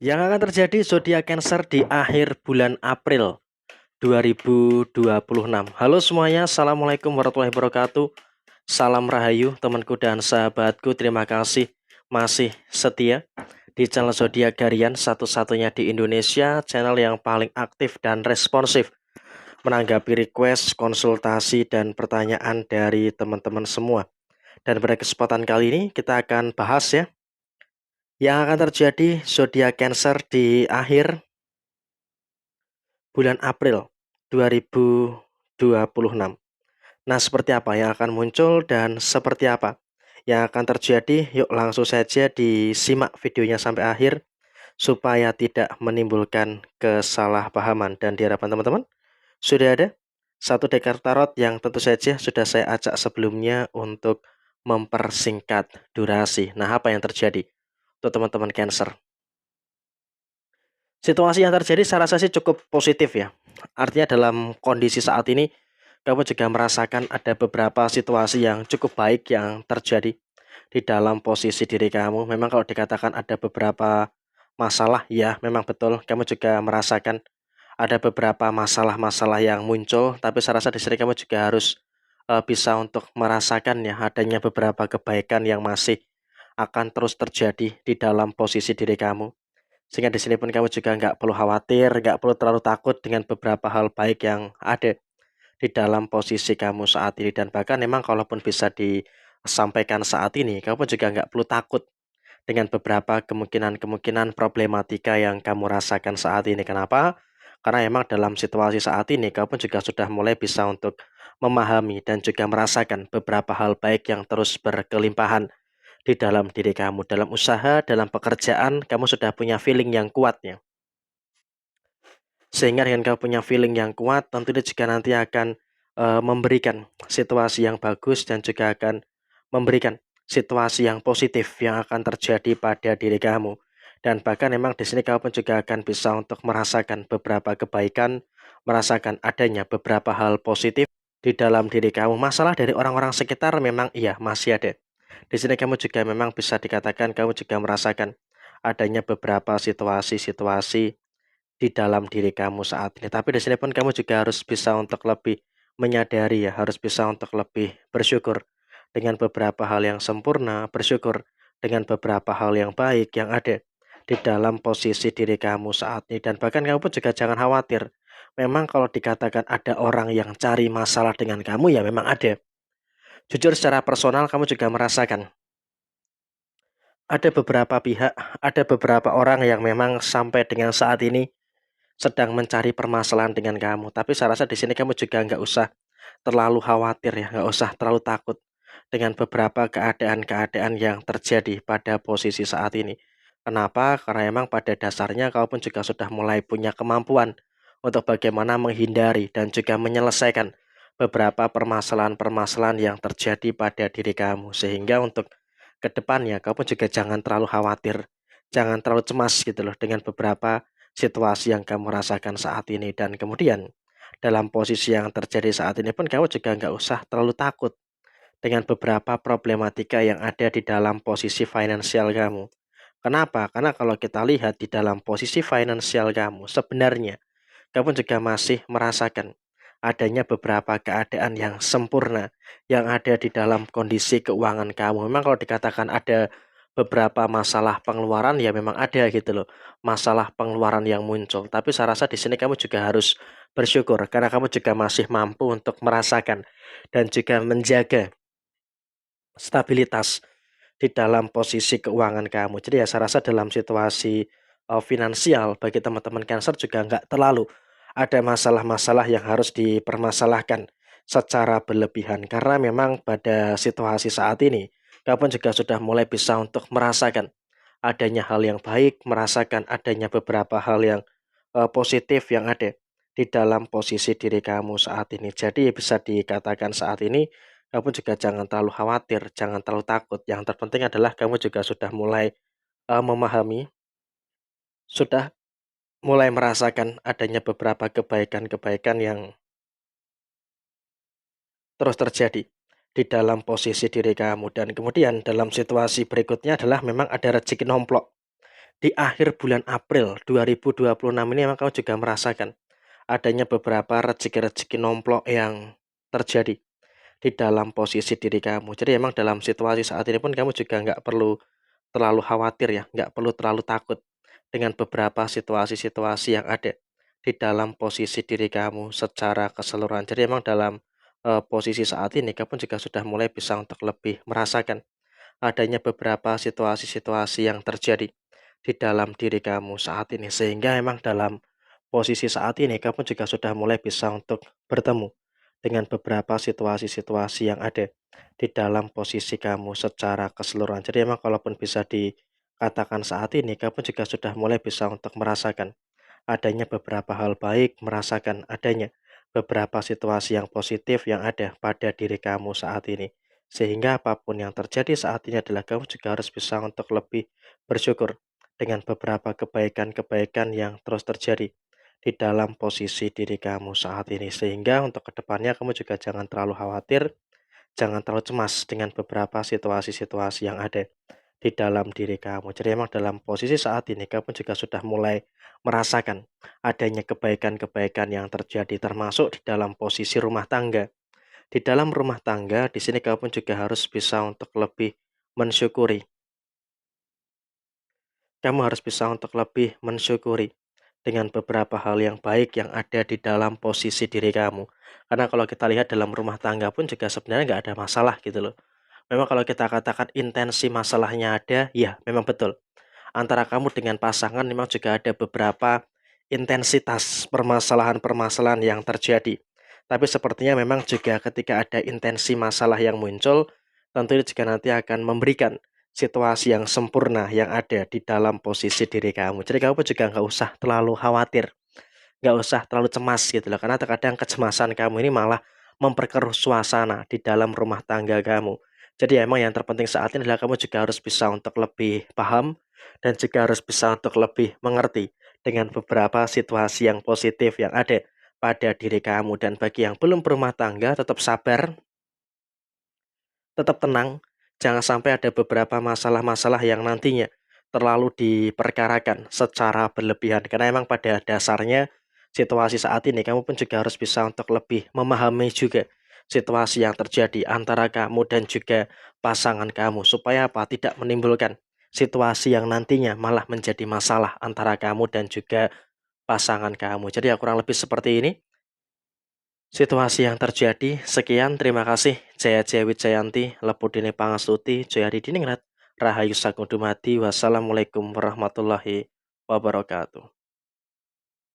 Yang akan terjadi zodiak Cancer di akhir bulan April 2026. Halo semuanya, Assalamualaikum warahmatullahi wabarakatuh. Salam Rahayu temanku dan sahabatku. Terima kasih masih setia di channel Zodiak Harian, satu-satunya di Indonesia, channel yang paling aktif dan responsif menanggapi request, konsultasi, dan pertanyaan dari teman-teman semua. Dan pada kesempatan kali ini kita akan bahas ya yang akan terjadi zodiak Cancer di akhir bulan April 2026. Nah, seperti apa yang akan muncul dan seperti apa yang akan terjadi? Yuk langsung saja disimak videonya sampai akhir supaya tidak menimbulkan kesalahpahaman. Dan di hadapan teman-teman sudah ada satu deck kartu tarot yang tentu saja sudah saya acak sebelumnya untuk mempersingkat durasi. Nah, apa yang terjadi untuk teman-teman Cancer? Situasi yang terjadi saya rasa sih cukup positif ya. Artinya dalam kondisi saat ini kamu juga merasakan ada beberapa situasi yang cukup baik yang terjadi di dalam posisi diri kamu. Memang kalau dikatakan ada beberapa masalah, ya memang betul kamu juga merasakan ada beberapa masalah-masalah yang muncul, tapi saya rasa di sini kamu juga harus bisa untuk merasakan ya adanya beberapa kebaikan yang masih akan terus terjadi di dalam posisi diri kamu. Sehingga di sini pun kamu juga nggak perlu khawatir, nggak perlu terlalu takut dengan beberapa hal baik yang ada di dalam posisi kamu saat ini. Dan bahkan memang kalaupun bisa disampaikan saat ini, kamu juga nggak perlu takut dengan beberapa kemungkinan-kemungkinan problematika yang kamu rasakan saat ini. Kenapa? Karena memang dalam situasi saat ini, kamu juga sudah mulai bisa untuk memahami dan juga merasakan beberapa hal baik yang terus berkelimpahan di dalam diri kamu. Dalam usaha, dalam pekerjaan, kamu sudah punya feeling yang kuatnya. Sehingga dengan kamu punya feeling yang kuat, tentunya juga nanti akan memberikan situasi yang bagus dan juga akan memberikan situasi yang positif yang akan terjadi pada diri kamu. Dan bahkan memang di sini kamu pun juga akan bisa untuk merasakan beberapa kebaikan, merasakan adanya beberapa hal positif di dalam diri kamu. Masalah dari orang-orang sekitar memang iya masih ada. Di sini kamu juga memang bisa dikatakan kamu juga merasakan adanya beberapa situasi-situasi di dalam diri kamu saat ini. Tapi di sini pun kamu juga harus bisa untuk lebih menyadari ya, harus bisa untuk lebih bersyukur dengan beberapa hal yang sempurna, bersyukur dengan beberapa hal yang baik yang ada di dalam posisi diri kamu saat ini. Dan bahkan kamu pun juga jangan khawatir. Memang kalau dikatakan ada orang yang cari masalah dengan kamu ya memang ada. Jujur secara personal kamu juga merasakan ada beberapa pihak, ada beberapa orang yang memang sampai dengan saat ini sedang mencari permasalahan dengan kamu. Tapi saya rasa di sini kamu juga nggak usah terlalu khawatir ya, nggak usah terlalu takut dengan beberapa keadaan-keadaan yang terjadi pada posisi saat ini. Kenapa? Karena emang pada dasarnya kamu pun juga sudah mulai punya kemampuan untuk bagaimana menghindari dan juga menyelesaikan beberapa permasalahan-permasalahan yang terjadi pada diri kamu. Sehingga untuk kedepannya kamu juga jangan terlalu khawatir, jangan terlalu cemas gitu loh dengan beberapa situasi yang kamu rasakan saat ini. Dan kemudian dalam posisi yang terjadi saat ini pun kamu juga nggak usah terlalu takut dengan beberapa problematika yang ada di dalam posisi finansial kamu. Kenapa? Karena kalau kita lihat di dalam posisi finansial kamu, sebenarnya kamu juga masih merasakan adanya beberapa keadaan yang sempurna yang ada di dalam kondisi keuangan kamu. Memang kalau dikatakan ada beberapa masalah pengeluaran ya memang ada gitu loh. Masalah pengeluaran yang muncul. Tapi saya rasa di sini kamu juga harus bersyukur karena kamu juga masih mampu untuk merasakan dan juga menjaga stabilitas di dalam posisi keuangan kamu. Jadi ya saya rasa dalam situasi finansial bagi teman-teman Cancer juga nggak terlalu ada masalah-masalah yang harus dipermasalahkan secara berlebihan. Karena memang pada situasi saat ini, kamu juga sudah mulai bisa untuk merasakan adanya hal yang baik, merasakan adanya beberapa hal yang positif yang ada di dalam posisi diri kamu saat ini. Jadi bisa dikatakan saat ini kamu juga jangan terlalu khawatir, jangan terlalu takut. Yang terpenting adalah kamu juga sudah mulai memahami, sudah mulai merasakan adanya beberapa kebaikan-kebaikan yang terus terjadi di dalam posisi diri kamu. Dan kemudian dalam situasi berikutnya adalah memang ada rezeki nomplok Di akhir bulan April 2026 ini emang kamu juga merasakan adanya beberapa rezeki-rezeki nomplok yang terjadi di dalam posisi diri kamu. Jadi emang dalam situasi saat ini pun kamu juga nggak perlu terlalu khawatir ya, nggak perlu terlalu takut dengan beberapa situasi-situasi yang ada di dalam posisi diri kamu secara keseluruhan. Jadi emang dalam posisi saat ini kamu juga sudah mulai bisa untuk lebih merasakan adanya beberapa situasi-situasi yang terjadi di dalam diri kamu saat ini. Sehingga emang dalam posisi saat ini kamu juga sudah mulai bisa untuk bertemu dengan beberapa situasi-situasi yang ada di dalam posisi kamu secara keseluruhan. Jadi emang kalaupun bisa dikatakan saat ini kamu juga sudah mulai bisa untuk merasakan adanya beberapa hal baik, merasakan adanya beberapa situasi yang positif yang ada pada diri kamu saat ini. Sehingga apapun yang terjadi saat ini adalah kamu juga harus bisa untuk lebih bersyukur dengan beberapa kebaikan-kebaikan yang terus terjadi di dalam posisi diri kamu saat ini. Sehingga untuk kedepannya kamu juga jangan terlalu khawatir, jangan terlalu cemas dengan beberapa situasi-situasi yang ada di dalam diri kamu. Jadi emang dalam posisi saat ini kamu juga sudah mulai merasakan adanya kebaikan-kebaikan yang terjadi termasuk di dalam posisi rumah tangga. Di dalam rumah tangga di sini kamu juga harus bisa untuk lebih mensyukuri. Kamu harus bisa untuk lebih mensyukuri dengan beberapa hal yang baik yang ada di dalam posisi diri kamu. Karena kalau kita lihat dalam rumah tangga pun juga sebenarnya nggak ada masalah gitu loh. Memang kalau kita katakan intensi masalahnya ada, ya memang betul. Antara kamu dengan pasangan memang juga ada beberapa intensitas permasalahan-permasalahan yang terjadi. Tapi sepertinya memang juga ketika ada intensi masalah yang muncul, tentunya juga nanti akan memberikan situasi yang sempurna yang ada di dalam posisi diri kamu. Jadi kamu juga nggak usah terlalu khawatir, nggak usah terlalu cemas gitu loh, karena terkadang kecemasan kamu ini malah memperkeruh suasana di dalam rumah tangga kamu. Jadi emang yang terpenting saat ini adalah kamu juga harus bisa untuk lebih paham dan juga harus bisa untuk lebih mengerti dengan beberapa situasi yang positif yang ada pada diri kamu. Dan bagi yang belum berumah tangga, tetap sabar, tetap tenang, jangan sampai ada beberapa masalah-masalah yang nantinya terlalu diperkarakan secara berlebihan. Karena emang pada dasarnya situasi saat ini kamu pun juga harus bisa untuk lebih memahami juga situasi yang terjadi antara kamu dan juga pasangan kamu. Supaya apa? Tidak menimbulkan situasi yang nantinya malah menjadi masalah antara kamu dan juga pasangan kamu. Jadi ya kurang lebih seperti ini situasi yang terjadi. Sekian, terima kasih. Jaya Jaya Wijayanti, Lepudine Pangastuti, Jayadi Diningrat, Rahayu Sagung Dumadi, wassalamualaikum warahmatullahi wabarakatuh.